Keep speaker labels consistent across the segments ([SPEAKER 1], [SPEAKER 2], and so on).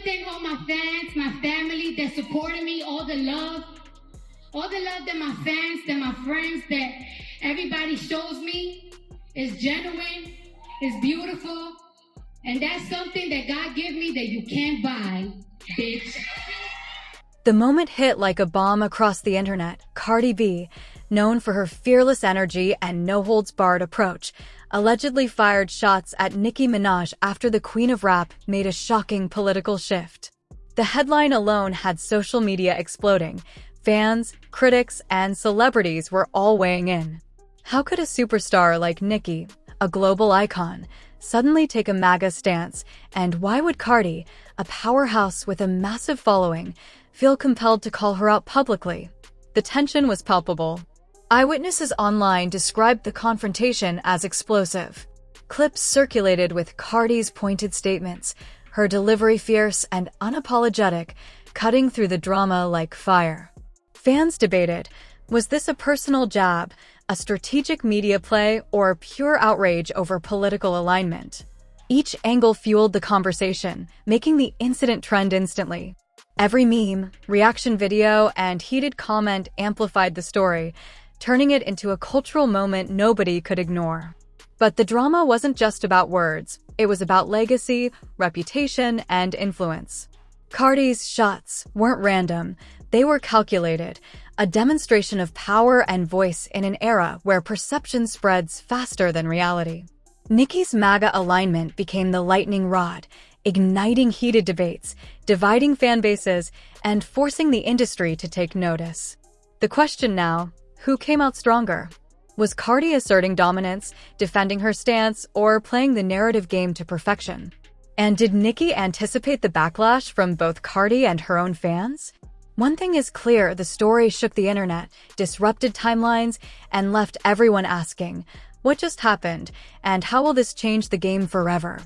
[SPEAKER 1] thank all my fans, my family that supported me, all the love that my fans, that my friends, that everybody shows me is genuine, is beautiful, and that's something that God gave me that you can't buy, bitch.
[SPEAKER 2] The moment hit like a bomb across the internet. Cardi B, known for her fearless energy and no-holds-barred approach, allegedly fired shots at Nicki Minaj after the Queen of Rap made a shocking political shift. The headline alone had social media exploding. Fans, critics, and celebrities were all weighing in. How could a superstar like Nicki, a global icon, suddenly take a MAGA stance, and why would Cardi, a powerhouse with a massive following, feel compelled to call her out publicly? The tension was palpable. Eyewitnesses online described the confrontation as explosive. Clips circulated with Cardi's pointed statements, her delivery fierce and unapologetic, cutting through the drama like fire. Fans debated, was this a personal jab, a strategic media play, or pure outrage over political alignment? Each angle fueled the conversation, making the incident trend instantly. Every meme, reaction video, and heated comment amplified the story, turning it into a cultural moment nobody could ignore. But the drama wasn't just about words. It was about legacy, reputation, and influence. Cardi's shots weren't random. They were calculated, a demonstration of power and voice in an era where perception spreads faster than reality. Nicki's MAGA alignment became the lightning rod, igniting heated debates, dividing fan bases, and forcing the industry to take notice. The question now, who came out stronger? Was Cardi asserting dominance, defending her stance, or playing the narrative game to perfection? And did Nicki anticipate the backlash from both Cardi and her own fans? One thing is clear, the story shook the internet, disrupted timelines, and left everyone asking, what just happened, and how will this change the game forever?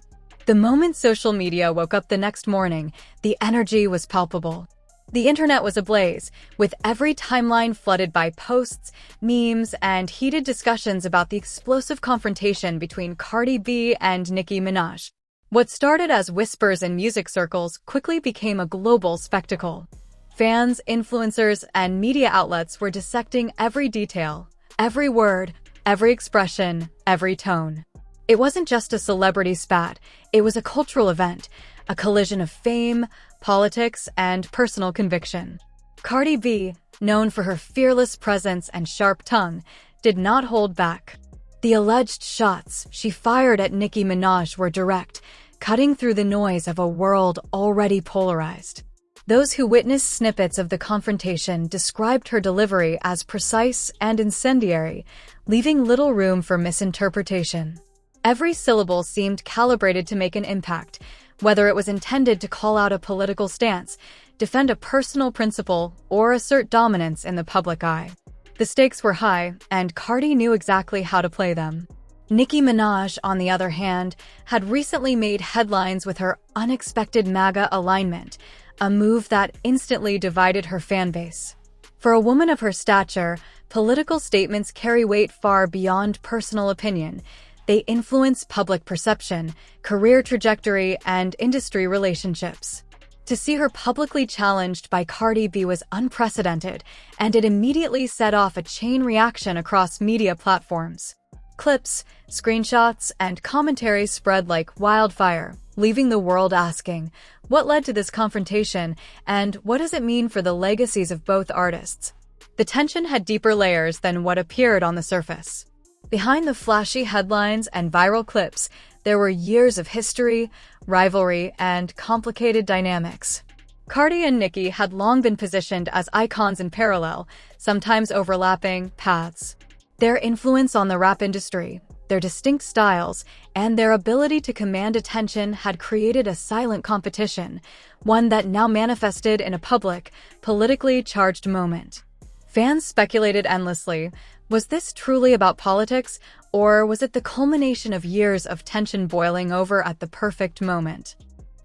[SPEAKER 2] The moment social media woke up the next morning, the energy was palpable. The internet was ablaze, with every timeline flooded by posts, memes, and heated discussions about the explosive confrontation between Cardi B and Nicki Minaj. What started as whispers in music circles quickly became a global spectacle. Fans, influencers, and media outlets were dissecting every detail, every word, every expression, every tone. It wasn't just a celebrity spat, it was a cultural event, a collision of fame, politics, and personal conviction. Cardi B, known for her fearless presence and sharp tongue, did not hold back. The alleged shots she fired at Nicki Minaj were direct, cutting through the noise of a world already polarized. Those who witnessed snippets of the confrontation described her delivery as precise and incendiary, leaving little room for misinterpretation. Every syllable seemed calibrated to make an impact, whether it was intended to call out a political stance, defend a personal principle, or assert dominance in the public eye. The stakes were high, and Cardi knew exactly how to play them. Nicki Minaj, on the other hand, had recently made headlines with her unexpected MAGA alignment, a move that instantly divided her fanbase. For a woman of her stature, political statements carry weight far beyond personal opinion. They influence public perception, career trajectory, and industry relationships. To see her publicly challenged by Cardi B was unprecedented, and it immediately set off a chain reaction across media platforms. Clips, screenshots, and commentaries spread like wildfire, leaving the world asking, what led to this confrontation, and what does it mean for the legacies of both artists? The tension had deeper layers than what appeared on the surface. Behind the flashy headlines and viral clips, there were years of history, rivalry, and complicated dynamics. Cardi and Nicki had long been positioned as icons in parallel, sometimes overlapping paths. Their influence on the rap industry, their distinct styles, and their ability to command attention had created a silent competition, one that now manifested in a public, politically charged moment. Fans speculated endlessly. Was this truly about politics, or was it the culmination of years of tension boiling over at the perfect moment?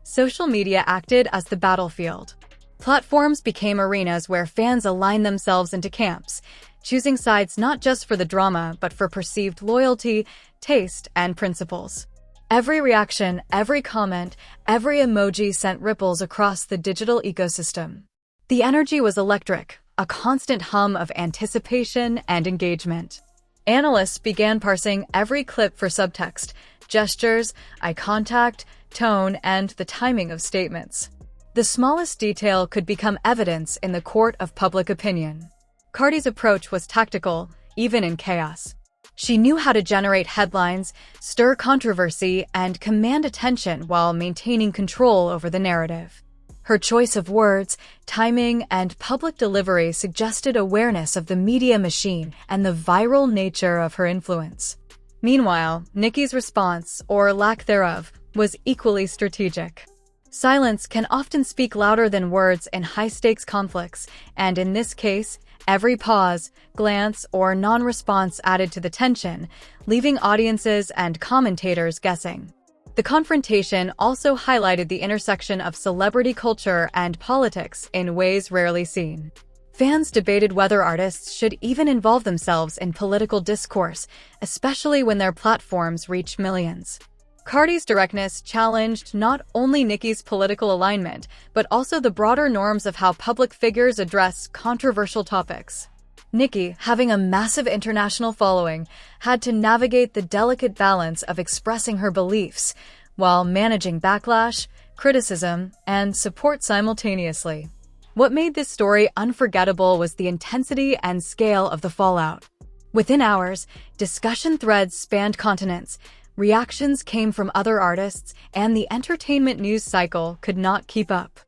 [SPEAKER 2] Social media acted as the battlefield. Platforms became arenas where fans aligned themselves into camps, choosing sides not just for the drama but for perceived loyalty, taste, and principles. Every reaction, every comment, every emoji sent ripples across the digital ecosystem. The energy was electric, a constant hum of anticipation and engagement. Analysts began parsing every clip for subtext, gestures, eye contact, tone, and the timing of statements. The smallest detail could become evidence in the court of public opinion. Cardi's approach was tactical, even in chaos. She knew how to generate headlines, stir controversy, and command attention while maintaining control over the narrative. Her choice of words, timing, and public delivery suggested awareness of the media machine and the viral nature of her influence. Meanwhile, Nicki's response, or lack thereof, was equally strategic. Silence can often speak louder than words in high-stakes conflicts, and in this case, every pause, glance, or non-response added to the tension, leaving audiences and commentators guessing. The confrontation also highlighted the intersection of celebrity culture and politics in ways rarely seen. Fans debated whether artists should even involve themselves in political discourse, especially when their platforms reach millions. Cardi's directness challenged not only Nicki's political alignment, but also the broader norms of how public figures address controversial topics. Nicki, having a massive international following, had to navigate the delicate balance of expressing her beliefs while managing backlash, criticism, and support simultaneously. What made this story unforgettable was the intensity and scale of the fallout. Within hours, discussion threads spanned continents. Reactions came from other artists, and the entertainment news cycle could not keep up.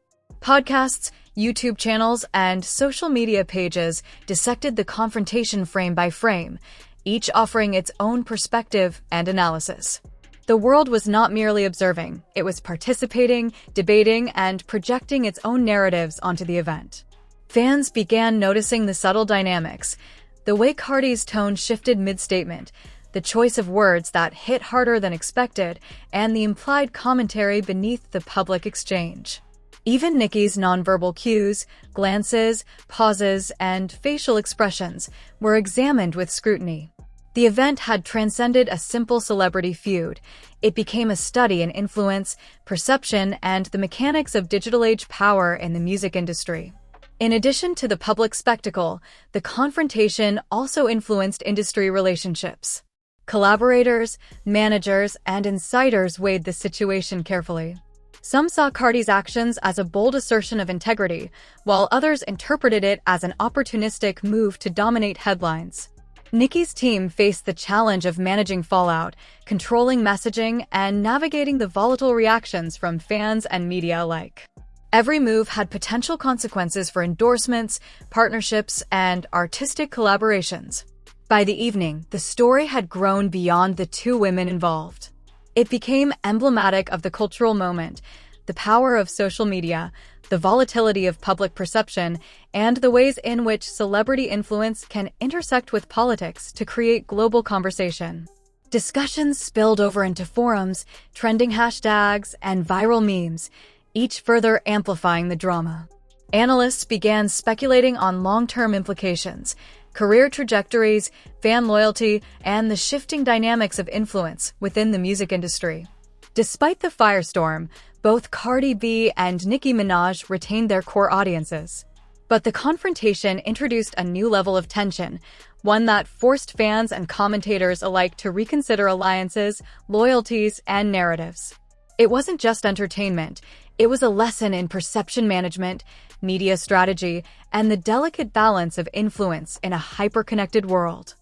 [SPEAKER 2] Podcasts, YouTube channels, and social media pages dissected the confrontation frame by frame, each offering its own perspective and analysis. The world was not merely observing, it was participating, debating, and projecting its own narratives onto the event. Fans began noticing the subtle dynamics, the way Cardi's tone shifted mid-statement, the choice of words that hit harder than expected, and the implied commentary beneath the public exchange. Even Nicki's nonverbal cues, glances, pauses, and facial expressions were examined with scrutiny. The event had transcended a simple celebrity feud. It became a study in influence, perception, and the mechanics of digital age power in the music industry. In addition to the public spectacle, the confrontation also influenced industry relationships. Collaborators, managers, and insiders weighed the situation carefully. Some saw Cardi's actions as a bold assertion of integrity, while others interpreted it as an opportunistic move to dominate headlines. Nicki's team faced the challenge of managing fallout, controlling messaging, and navigating the volatile reactions from fans and media alike. Every move had potential consequences for endorsements, partnerships, and artistic collaborations. By the evening, the story had grown beyond the two women involved. It became emblematic of the cultural moment, the power of social media, the volatility of public perception, and the ways in which celebrity influence can intersect with politics to create global conversation. Discussions spilled over into forums, trending hashtags, and viral memes, each further amplifying the drama. Analysts began speculating on long-term implications, career trajectories, fan loyalty, and the shifting dynamics of influence within the music industry. Despite the firestorm, both Cardi B and Nicki Minaj retained their core audiences. But the confrontation introduced a new level of tension, one that forced fans and commentators alike to reconsider alliances, loyalties, and narratives. It wasn't just entertainment, it was a lesson in perception management, media strategy, and the delicate balance of influence in a hyper-connected world.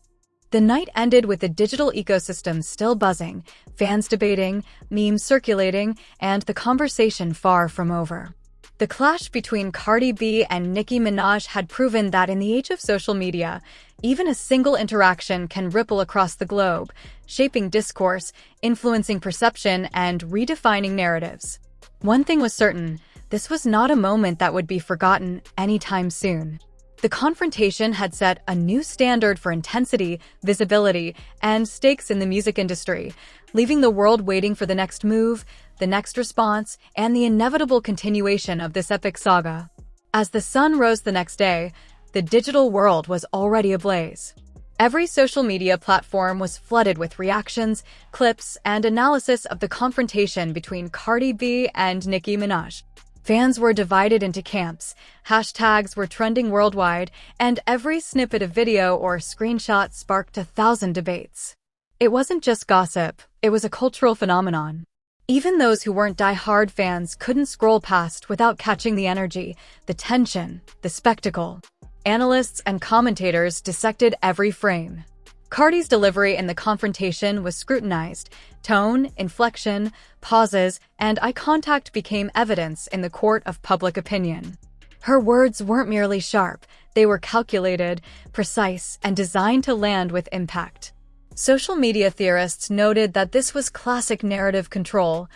[SPEAKER 2] The night ended with the digital ecosystem still buzzing, fans debating, memes circulating, and the conversation far from over. The clash between Cardi B and Nicki Minaj had proven that in the age of social media, even a single interaction can ripple across the globe, shaping discourse, influencing perception, and redefining narratives. One thing was certain, this was not a moment that would be forgotten anytime soon. The confrontation had set a new standard for intensity, visibility, and stakes in the music industry, leaving the world waiting for the next move, the next response, and the inevitable continuation of this epic saga. As the sun rose the next day, the digital world was already ablaze. Every social media platform was flooded with reactions, clips, and analysis of the confrontation between Cardi B and Nicki Minaj. Fans were divided into camps, hashtags were trending worldwide, and every snippet of video or screenshot sparked 1,000 debates. It wasn't just gossip, it was a cultural phenomenon. Even those who weren't die-hard fans couldn't scroll past without catching the energy, the tension, the spectacle. Analysts and commentators dissected every frame. Cardi's delivery in the confrontation was scrutinized. Tone, inflection, pauses, and eye contact became evidence in the court of public opinion. Her words weren't merely sharp, they were calculated, precise, and designed to land with impact. Social media theorists noted that this was classic narrative control.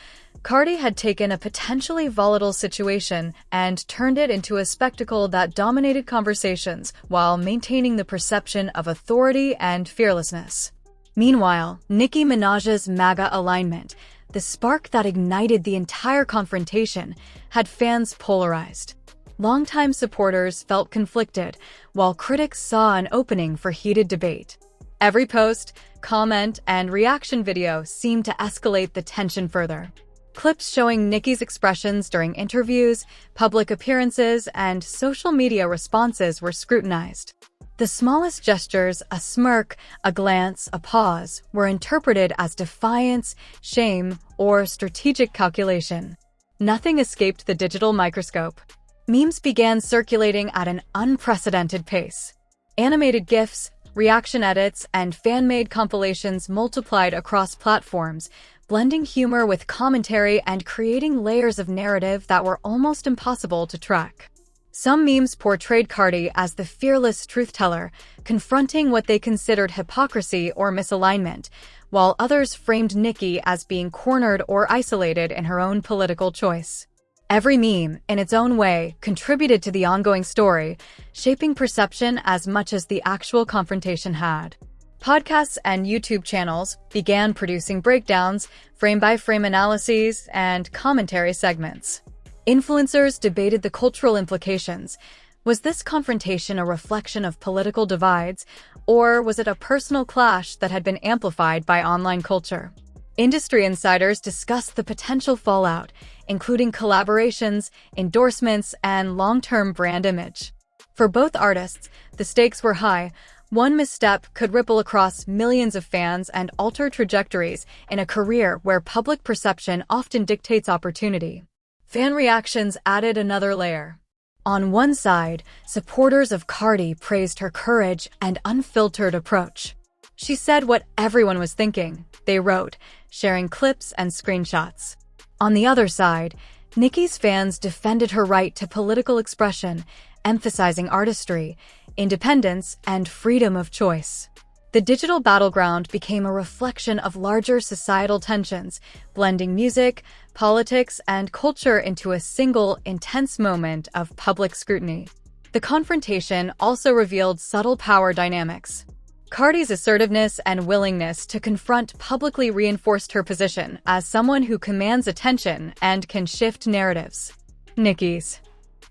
[SPEAKER 2] Cardi had taken a potentially volatile situation and turned it into a spectacle that dominated conversations while maintaining the perception of authority and fearlessness. Meanwhile, Nicki Minaj's MAGA alignment, the spark that ignited the entire confrontation, had fans polarized. Longtime supporters felt conflicted, while critics saw an opening for heated debate. Every post, comment, and reaction video seemed to escalate the tension further. Clips showing Nicki's expressions during interviews, public appearances, and social media responses were scrutinized. The smallest gestures, a smirk, a glance, a pause, were interpreted as defiance, shame, or strategic calculation. Nothing escaped the digital microscope. Memes began circulating at an unprecedented pace. Animated GIFs, reaction edits, and fan-made compilations multiplied across platforms, blending humor with commentary and creating layers of narrative that were almost impossible to track. Some memes portrayed Cardi as the fearless truth-teller, confronting what they considered hypocrisy or misalignment, while others framed Nicki as being cornered or isolated in her own political choice. Every meme, in its own way, contributed to the ongoing story, shaping perception as much as the actual confrontation had. Podcasts and YouTube channels began producing breakdowns, frame-by-frame analyses, and commentary segments. Influencers debated the cultural implications. Was this confrontation a reflection of political divides, or was it a personal clash that had been amplified by online culture? Industry insiders discussed the potential fallout, including collaborations, endorsements, and long-term brand image. For both artists, the stakes were high. One misstep could ripple across millions of fans and alter trajectories in a career where public perception often dictates opportunity. Fan reactions added another layer. On one side, supporters of Cardi praised her courage and unfiltered approach. She said what everyone was thinking, they wrote, sharing clips and screenshots. On the other side, Nicki's fans defended her right to political expression, emphasizing artistry, independence, and freedom of choice. The digital battleground became a reflection of larger societal tensions, blending music, politics, and culture into a single, intense moment of public scrutiny. The confrontation also revealed subtle power dynamics. Cardi's assertiveness and willingness to confront publicly reinforced her position as someone who commands attention and can shift narratives. Nicki's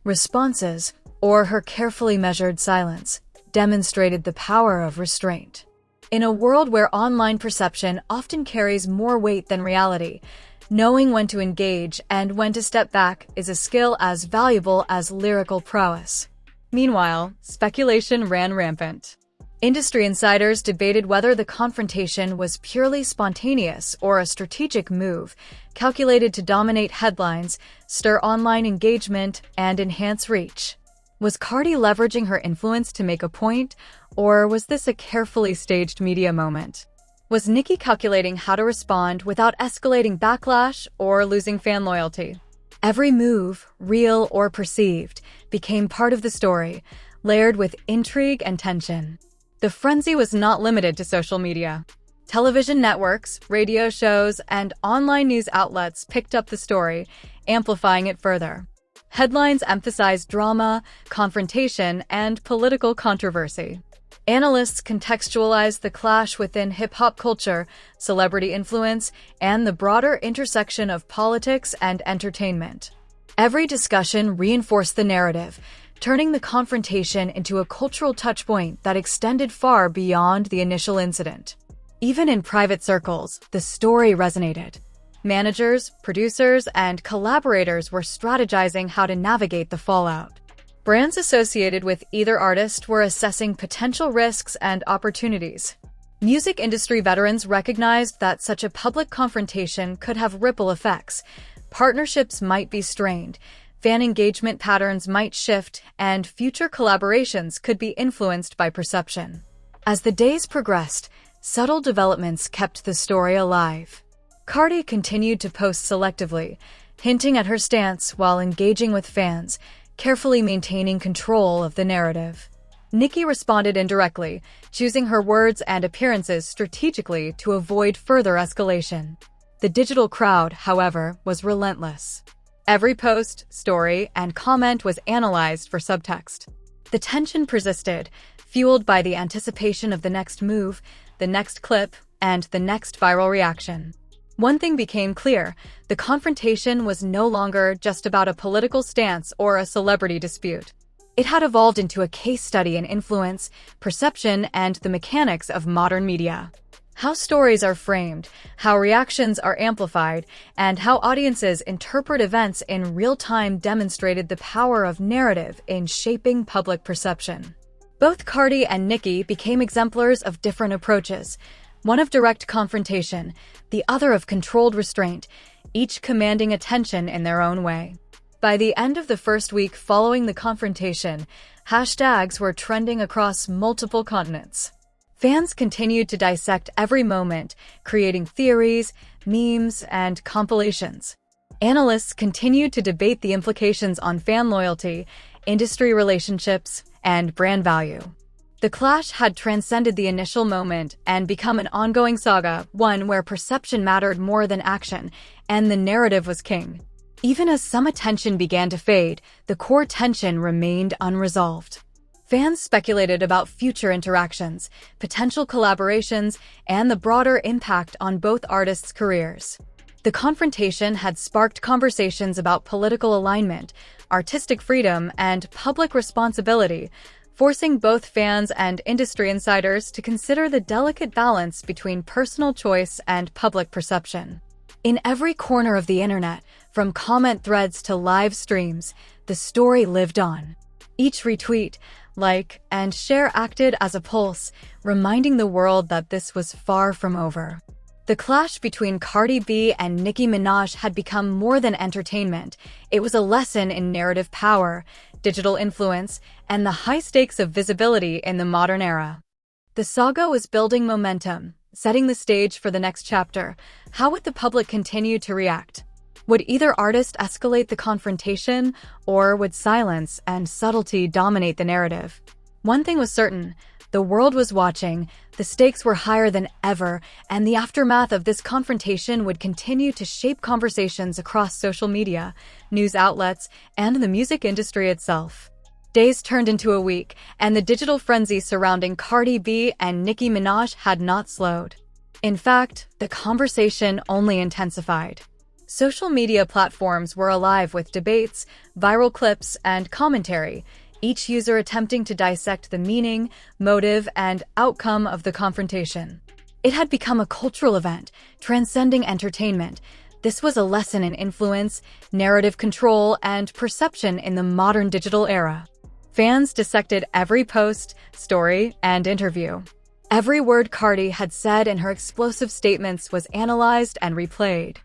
[SPEAKER 2] responses, or her carefully measured silence, demonstrated the power of restraint. In a world where online perception often carries more weight than reality, knowing when to engage and when to step back is a skill as valuable as lyrical prowess. Meanwhile, speculation ran rampant. Industry insiders debated whether the confrontation was purely spontaneous or a strategic move, calculated to dominate headlines, stir online engagement, and enhance reach. Was Cardi leveraging her influence to make a point, or was this a carefully staged media moment? Was Nicki calculating how to respond without escalating backlash or losing fan loyalty? Every move, real or perceived, became part of the story, layered with intrigue and tension. The frenzy was not limited to social media. Television networks, radio shows, and online news outlets picked up the story, amplifying it further. Headlines emphasized drama, confrontation, and political controversy. Analysts contextualized the clash within hip-hop culture, celebrity influence, and the broader intersection of politics and entertainment. Every discussion reinforced the narrative. turning the confrontation into a cultural touchpoint that extended far beyond the initial incident. Even in private circles, the story resonated. Managers, producers, and collaborators were strategizing how to navigate the fallout. Brands associated with either artist were assessing potential risks and opportunities. Music industry veterans recognized that such a public confrontation could have ripple effects. Partnerships might be strained, fan engagement patterns might shift, and future collaborations could be influenced by perception. As the days progressed, subtle developments kept the story alive. Cardi continued to post selectively, hinting at her stance while engaging with fans, carefully maintaining control of the narrative. Nicki responded indirectly, choosing her words and appearances strategically to avoid further escalation. The digital crowd, however, was relentless. Every post, story, and comment was analyzed for subtext. The tension persisted, fueled by the anticipation of the next move, the next clip, and the next viral reaction. One thing became clear: the confrontation was no longer just about a political stance or a celebrity dispute. It had evolved into a case study in influence, perception, and the mechanics of modern media. How stories are framed, how reactions are amplified, and how audiences interpret events in real time demonstrated the power of narrative in shaping public perception. Both Cardi and Nicki became exemplars of different approaches, one of direct confrontation, the other of controlled restraint, each commanding attention in their own way. By the end of the first week following the confrontation, hashtags were trending across multiple continents. Fans continued to dissect every moment, creating theories, memes, and compilations. Analysts continued to debate the implications on fan loyalty, industry relationships, and brand value. The clash had transcended the initial moment and become an ongoing saga, one where perception mattered more than action, and the narrative was king. Even as some attention began to fade, the core tension remained unresolved. Fans speculated about future interactions, potential collaborations, and the broader impact on both artists' careers. The confrontation had sparked conversations about political alignment, artistic freedom, and public responsibility, forcing both fans and industry insiders to consider the delicate balance between personal choice and public perception. In every corner of the internet, from comment threads to live streams, the story lived on. Each retweet, like, and share acted as a pulse, reminding the world that this was far from over. The clash between Cardi B and Nicki Minaj had become more than entertainment. It was a lesson in narrative power, digital influence, and the high stakes of visibility in the modern era. The saga was building momentum, setting the stage for the next chapter. How would the public continue to react? Would either artist escalate the confrontation, or would silence and subtlety dominate the narrative? One thing was certain: the world was watching, the stakes were higher than ever, and the aftermath of this confrontation would continue to shape conversations across social media, news outlets, and the music industry itself. Days turned into a week, and the digital frenzy surrounding Cardi B and Nicki Minaj had not slowed. In fact, the conversation only intensified. Social media platforms were alive with debates, viral clips, and commentary, each user attempting to dissect the meaning, motive, and outcome of the confrontation. It had become a cultural event, transcending entertainment. This was a lesson in influence, narrative control, and perception in the modern digital era. Fans dissected every post, story, and interview. Every word Cardi had said in her explosive statements was analyzed and replayed.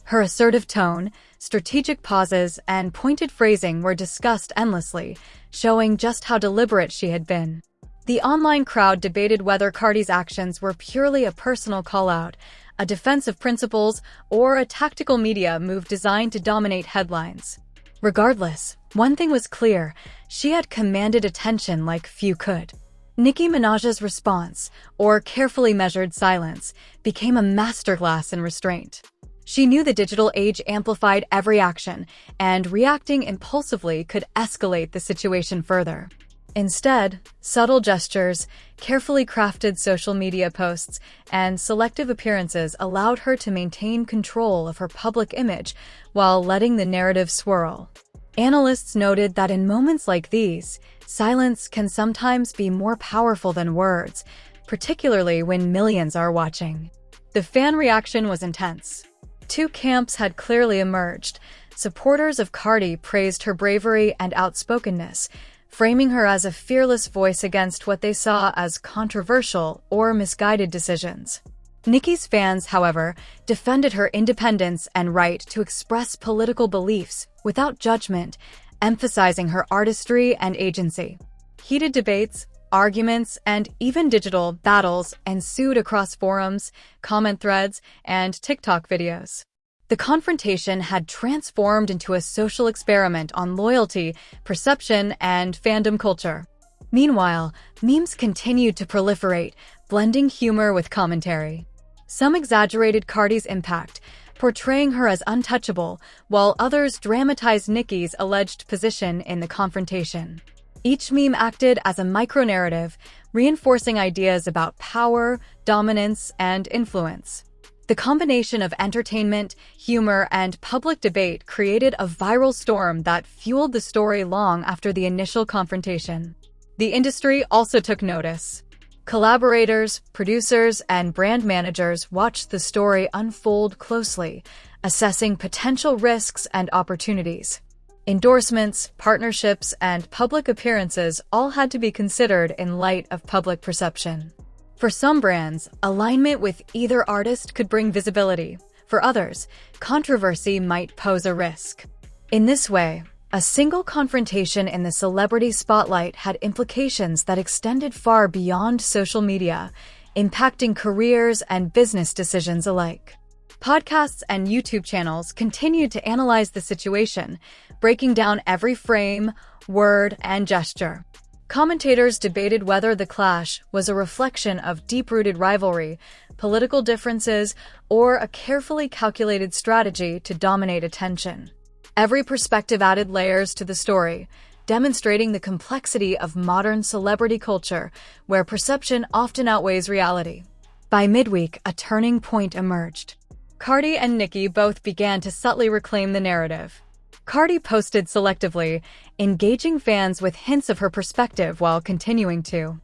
[SPEAKER 2] Her assertive tone, strategic pauses, and pointed phrasing were discussed endlessly, showing just how deliberate she had been. The online crowd debated whether Cardi's actions were purely a personal call-out, a defense of principles, or a tactical media move designed to dominate headlines. Regardless, one thing was clear: she had commanded attention like few could. Nicki Minaj's response, or carefully measured silence, became a masterclass in restraint. She knew the digital age amplified every action, and reacting impulsively could escalate the situation further. Instead, subtle gestures, carefully crafted social media posts, and selective appearances allowed her to maintain control of her public image while letting the narrative swirl. Analysts noted that in moments like these, silence can sometimes be more powerful than words, particularly when millions are watching. The fan reaction was intense. Two camps had clearly emerged. Supporters of Cardi praised her bravery and outspokenness, framing her as a fearless voice against what they saw as controversial or misguided decisions. Nicki's fans, however, defended her independence and right to express political beliefs without judgment, emphasizing her artistry and agency. Heated debates, arguments, and even digital battles ensued across forums, comment threads, and TikTok videos. The confrontation had transformed into a social experiment on loyalty, perception, and fandom culture. Meanwhile, memes continued to proliferate, blending humor with commentary. Some exaggerated Cardi's impact, portraying her as untouchable, while others dramatized Nicki's alleged position in the confrontation. Each meme acted as a micro-narrative, reinforcing ideas about power, dominance, and influence. The combination of entertainment, humor, and public debate created a viral storm that fueled the story long after the initial confrontation. The industry also took notice. Collaborators, producers, and brand managers watched the story unfold closely, assessing potential risks and opportunities. Endorsements, partnerships, and public appearances all had to be considered in light of public perception. For some brands, alignment with either artist could bring visibility. For others, controversy might pose a risk. In this way, a single confrontation in the celebrity spotlight had implications that extended far beyond social media, impacting careers and business decisions alike. Podcasts and YouTube channels continued to analyze the situation, breaking down every frame, word, and gesture. Commentators debated whether the clash was a reflection of deep-rooted rivalry, political differences, or a carefully calculated strategy to dominate attention. Every perspective added layers to the story, demonstrating the complexity of modern celebrity culture, where perception often outweighs reality. By midweek, a turning point emerged. Cardi and Nicki both began to subtly reclaim the narrative. Cardi posted selectively, engaging fans with hints of her perspective while continuing to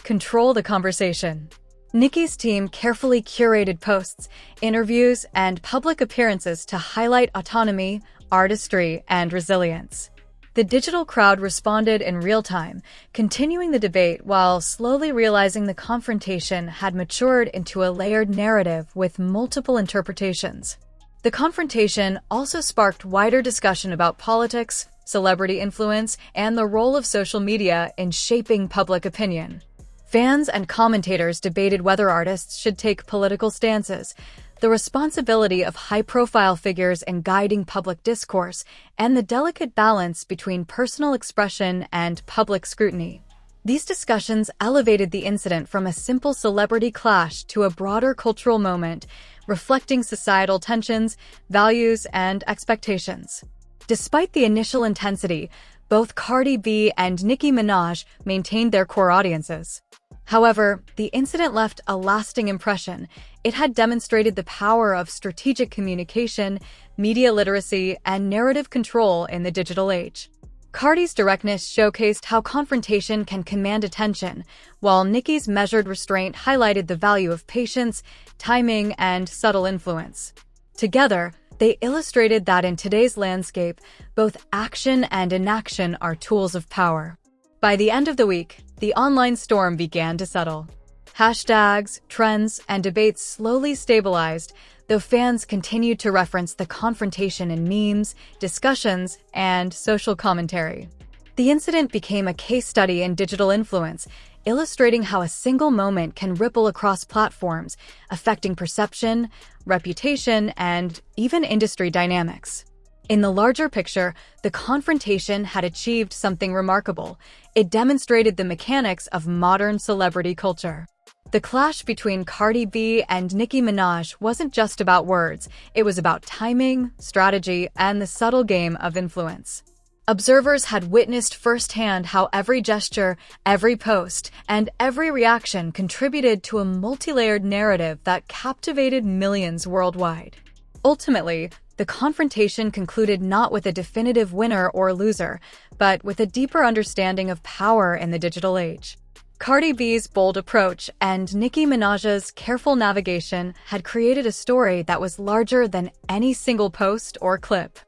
[SPEAKER 2] control the conversation. Nicki's team carefully curated posts, interviews, and public appearances to highlight autonomy, artistry, and resilience. The digital crowd responded in real time, continuing the debate while slowly realizing the confrontation had matured into a layered narrative with multiple interpretations. The confrontation also sparked wider discussion about politics, celebrity influence, and the role of social media in shaping public opinion. Fans and commentators debated whether artists should take political stances, the responsibility of high-profile figures in guiding public discourse, and the delicate balance between personal expression and public scrutiny. These discussions elevated the incident from a simple celebrity clash to a broader cultural moment, reflecting societal tensions, values, and expectations. Despite the initial intensity, both Cardi B and Nicki Minaj maintained their core audiences. However, the incident left a lasting impression. It had demonstrated the power of strategic communication, media literacy, and narrative control in the digital age. Cardi's directness showcased how confrontation can command attention, while Nicki's measured restraint highlighted the value of patience, timing, and subtle influence. Together, they illustrated that in today's landscape, both action and inaction are tools of power. By the end of the week, the online storm began to settle. Hashtags, trends, and debates slowly stabilized, though fans continued to reference the confrontation in memes, discussions, and social commentary. The incident became a case study in digital influence, illustrating how a single moment can ripple across platforms, affecting perception, reputation, and even industry dynamics. In the larger picture, the confrontation had achieved something remarkable. It demonstrated the mechanics of modern celebrity culture. The clash between Cardi B and Nicki Minaj wasn't just about words, it was about timing, strategy, and the subtle game of influence. Observers had witnessed firsthand how every gesture, every post, and every reaction contributed to a multi-layered narrative that captivated millions worldwide. Ultimately, The confrontation concluded not with a definitive winner or loser, but with a deeper understanding of power in the digital age. Cardi B's bold approach and Nicki Minaj's careful navigation had created a story that was larger than any single post or clip.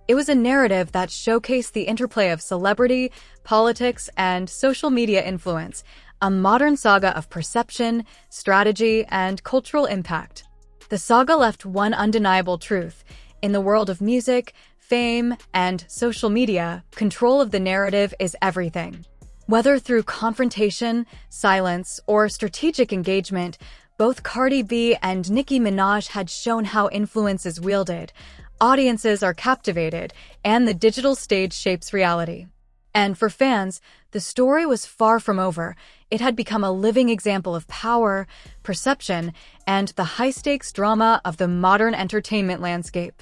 [SPEAKER 2] It was a narrative that showcased the interplay of celebrity, politics, and social media influence, a modern saga of perception, strategy, and cultural impact. The saga left one undeniable truth. In the world of music, fame, and social media, control of the narrative is everything. Whether through confrontation, silence, or strategic engagement, both Cardi B and Nicki Minaj had shown how influence is wielded. Audiences are captivated, and the digital stage shapes reality. And for fans, the story was far from over. It had become a living example of power, perception, and the high-stakes drama of the modern entertainment landscape.